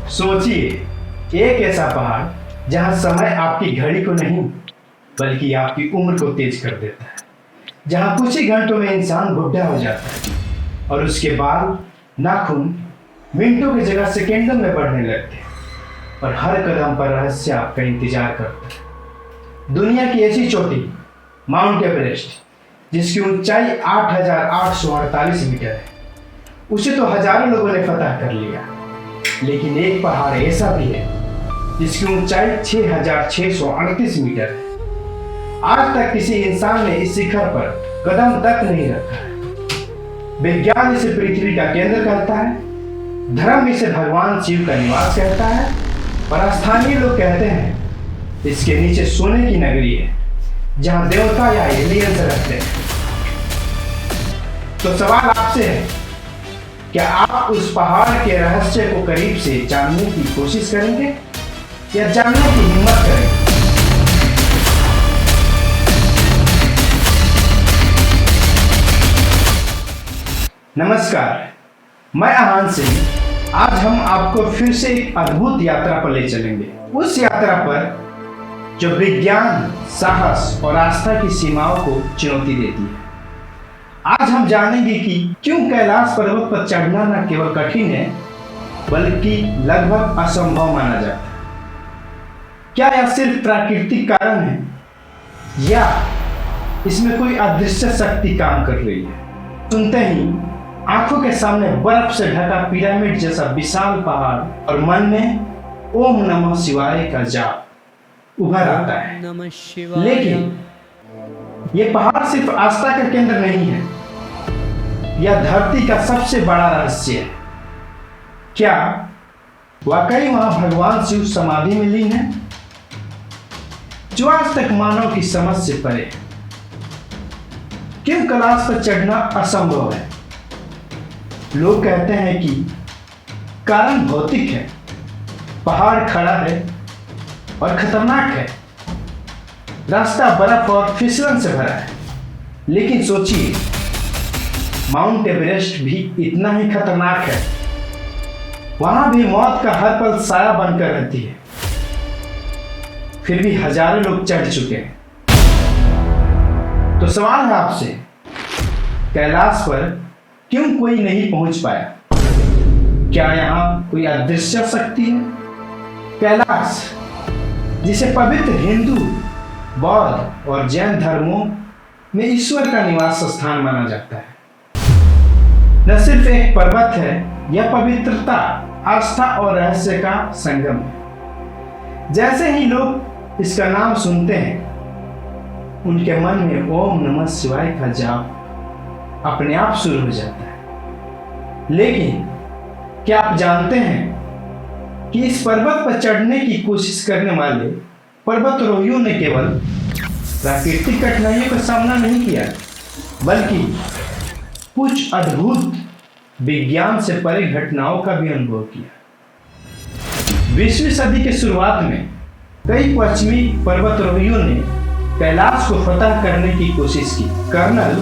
सोचिए, एक ऐसा पहाड़ जहां समय आपकी घड़ी को नहीं बल्कि आपकी उम्र को तेज कर देता है, जहां कुछ ही घंटों में इंसान बुढ़ा हो जाता है और उसके बाल नाखून मिनटों की जगह सेकेंडों में बढ़ने लगते हैं और हर कदम पर रहस्य आपका इंतजार करता है। दुनिया की ऐसी चोटी माउंट एवरेस्ट, जिसकी ऊंचाई 8,848 मीटर है, उसे तो हजारों लोगों ने फतह कर लिया, लेकिन एक पहाड़ ऐसा भी है जिसकी ऊंचाई 6,638 मीटर है। आज तक किसी इंसान ने इस शिखर पर कदम तक नहीं रखा है। विज्ञान इसे पृथ्वी का केंद्र कहता है, धर्म इसे भगवान शिव का निवास कहता है और स्थानीय लोग कहते हैं इसके नीचे सोने की नगरी है जहां देवता या एलियंस रहते हैं। तो सवाल आपसे है, क्या आप उस पहाड़ के रहस्य को करीब से जानने की कोशिश करेंगे या जानने की हिम्मत करेंगे? नमस्कार, मैं आहान सिंह। आज हम आपको फिर से एक अद्भुत यात्रा पर ले चलेंगे, उस यात्रा पर जो विज्ञान, साहस और आस्था की सीमाओं को चुनौती देती है। आज हम जानेंगे कि क्यों कैलाश पर्वत पर चढ़ना न केवल कठिन है बल्कि लगभग असंभव माना जाता है। क्या यह सिर्फ प्राकृतिक कारण है या इसमें कोई अदृश्य शक्ति काम कर रही है? सुनते ही आंखों के सामने बर्फ से ढका पिरामिड जैसा विशाल पहाड़ और मन में ओम नमः शिवाय का जाप उभर आता है। लेकिन यह पहाड़ सिर्फ आस्था का केंद्र नहीं है, यह धरती का सबसे बड़ा रहस्य है। क्या वाकई वहां भगवान शिव समाधि में लीन है, जो आज तक मानव की समझ से परे है? क्यों कैलाश पर चढ़ना असंभव है? लोग कहते हैं कि कारण भौतिक है, पहाड़ खड़ा है और खतरनाक है, रास्ता बर्फ और फिसलन से भरा है। लेकिन सोचिए, माउंट एवरेस्ट भी इतना ही खतरनाक है। वहां भी मौत का हर पल साया बनकर रहती है, फिर भी हजारों लोग चढ़ चुके हैं। तो सवाल है आपसे, कैलाश पर क्यों कोई नहीं पहुंच पाया? क्या यहां कोई अदृश्य शक्ति है? कैलाश, जिसे पवित्र हिंदू, बौद्ध और जैन धर्मों में ईश्वर का निवास स्थान माना जाता है, न सिर्फ एक पर्वत है, यह पवित्रता, आस्था और रहस्य का संगम है। जैसे ही लोग इसका नाम सुनते हैं, उनके मन में ओम नमः शिवाय का जाप अपने आप शुरू हो जाता है। लेकिन क्या आप जानते हैं कि इस पर्वत पर चढ़ने की कोशिश करने वाले पर्वतारोहियों ने केवल प्राकृतिक कठिनाइयों का सामना नहीं किया, बल्कि कुछ अद्भुत विज्ञान से परे घटनाओं का भी अनुभव किया। 20वीं सदी के शुरुआत में कई पश्चिमी पर्वतारोहियों ने कैलाश को फतह करने की कोशिश की। Colonel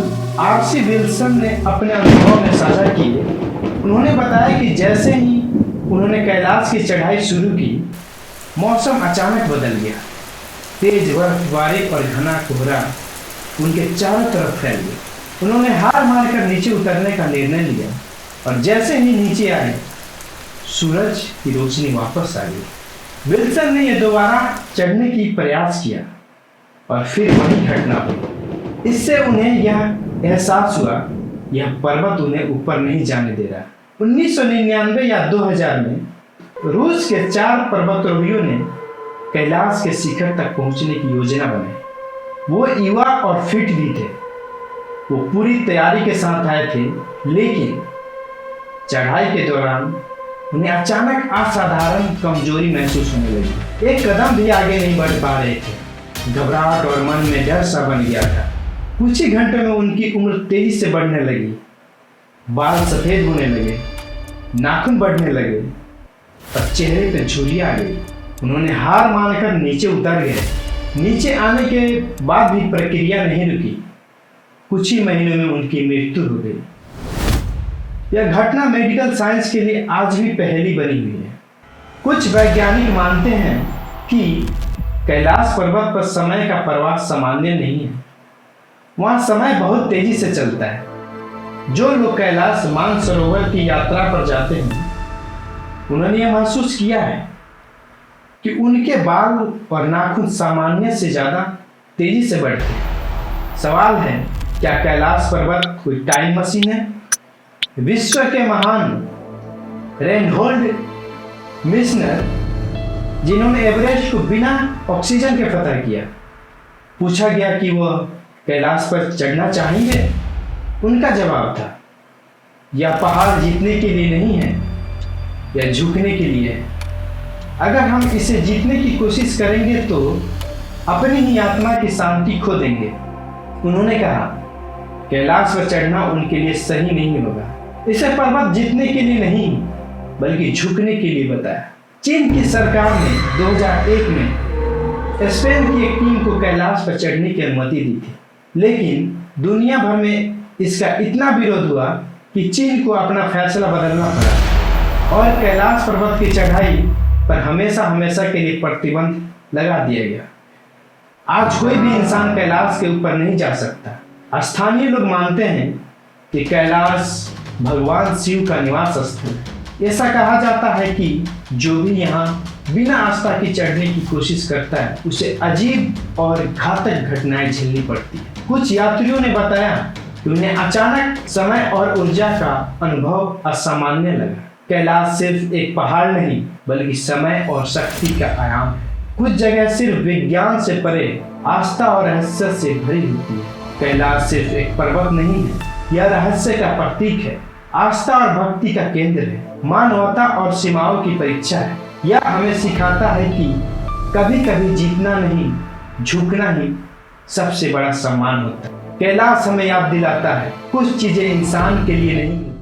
RC. विल्सन ने अपने अनुभव में साझा किए। उन्होंने बताया कि जैसे ही उन्होंने कैलाश की चढ़ाई शुरू की, मौसम अचानक बदल गया। तेज बर्फबारी और घना कोहरा उनके चारों तरफ फैल गया। उन्होंने हार मानकर नीचे उतरने का निर्णय लिया और जैसे ही नीचे आए, सूरज की रोशनी वापस आ गई। विल्सन ने यह दोबारा चढ़ने की प्रयास किया और फिर वही घटना हुई। इससे उन्हें यह एहसास हुआ, यह पर्वत उन्हें ऊपर नहीं जाने दे रहा। 1999 या 2000 में रूस के 4 पर्वतारोहियों ने कैलाश के शिखर तक पहुंचने की योजना बनाई। वो युवा और फिट भी थे, वो पूरी तैयारी के साथ आए थे, लेकिन चढ़ाई के दौरान उन्हें अचानक असाधारण कमजोरी महसूस होने लगी। एक कदम भी आगे नहीं बढ़ पा रहे थे। घबराहट और मन में डर सा बन गया था। कुछ ही घंटों में उनकी उम्र तेजी से बढ़ने लगी, बाल सफेद होने लगे, नाखून बढ़ने लगे और चेहरे पे झुर्रियां आ गई। उन्होंने हार मानकर नीचे उतर गए। नीचे आने के बाद भी प्रक्रिया नहीं रुकी। कुछ ही महीनों में उनकी मृत्यु हो गई। यह घटना मेडिकल साइंस के लिए आज भी पहेली बनी हुई है। कुछ वैज्ञानिक मानते हैं कि कैलाश पर्वत पर समय का प्रवाह सामान्य नहीं है। वहाँ समय बहुत तेजी से चलता है। जो लोग कैलाश मानसरोवर की यात्रा पर जाते हैं उन्होंने यह महसूस किया है कि उनके बाल और नाखून सामान्य से ज्यादा तेजी से बढ़ते हैं। सवाल है, क्या कैलाश पर्वत कोई टाइम मशीन है? विश्व के महान रेनहोल्ड मिशनर, जिन्होंने एवरेस्ट को बिना ऑक्सीजन के फतह किया, पूछा गया कि वह कैलाश पर चढ़ना चाहेंगे। उनका जवाब था, यह पहाड़ जीतने के लिए नहीं है, यह झुकने के लिए है। अगर हम इसे जीतने की कोशिश करेंगे तो अपनी ही आत्मा की शांति खो देंगे। उन्होंने कहा, कैलाश पर चढ़ना उनके लिए सही नहीं होगा। इसे पर्वत जीतने के लिए नहीं बल्कि झुकने के लिए बताया। चीन की सरकार ने 2001 में स्पेन की एक टीम को कैलाश पर चढ़ने की अनुमति दी थी, लेकिन दुनिया भर में इसका इतना विरोध हुआ कि चीन को अपना फैसला बदलना पड़ा और कैलाश पर्वत की चढ़ाई पर हमेशा हमेशा के लिए प्रतिबंध लगा दिया गया। आज कोई भी इंसान कैलाश के ऊपर नहीं जा सकता। स्थानीय लोग मानते हैं कि कैलाश भगवान शिव का निवास स्थल है। ऐसा कहा जाता है कि जो भी यहाँ बिना आस्था की चढ़ने की कोशिश करता है उसे अजीब और घातक घटनाएं झेलनी पड़ती है। कुछ यात्रियों ने बताया कि उन्हें अचानक समय और ऊर्जा का अनुभव असामान्य लगा। कैलाश सिर्फ एक पहाड़ नहीं बल्कि समय और शक्ति का आयाम है। कुछ जगह सिर्फ विज्ञान से परे आस्था और रहस्य से भरी होती है। कैलाश सिर्फ एक पर्वत नहीं है, यह रहस्य का प्रतीक है, आस्था और भक्ति का केंद्र है, मानवता और सीमाओं की परीक्षा है। यह हमें सिखाता है कि कभी कभी जीतना नहीं, झुकना ही सबसे बड़ा सम्मान होता है। कैलाश हमें याद दिलाता है, कुछ चीजें इंसान के लिए नहीं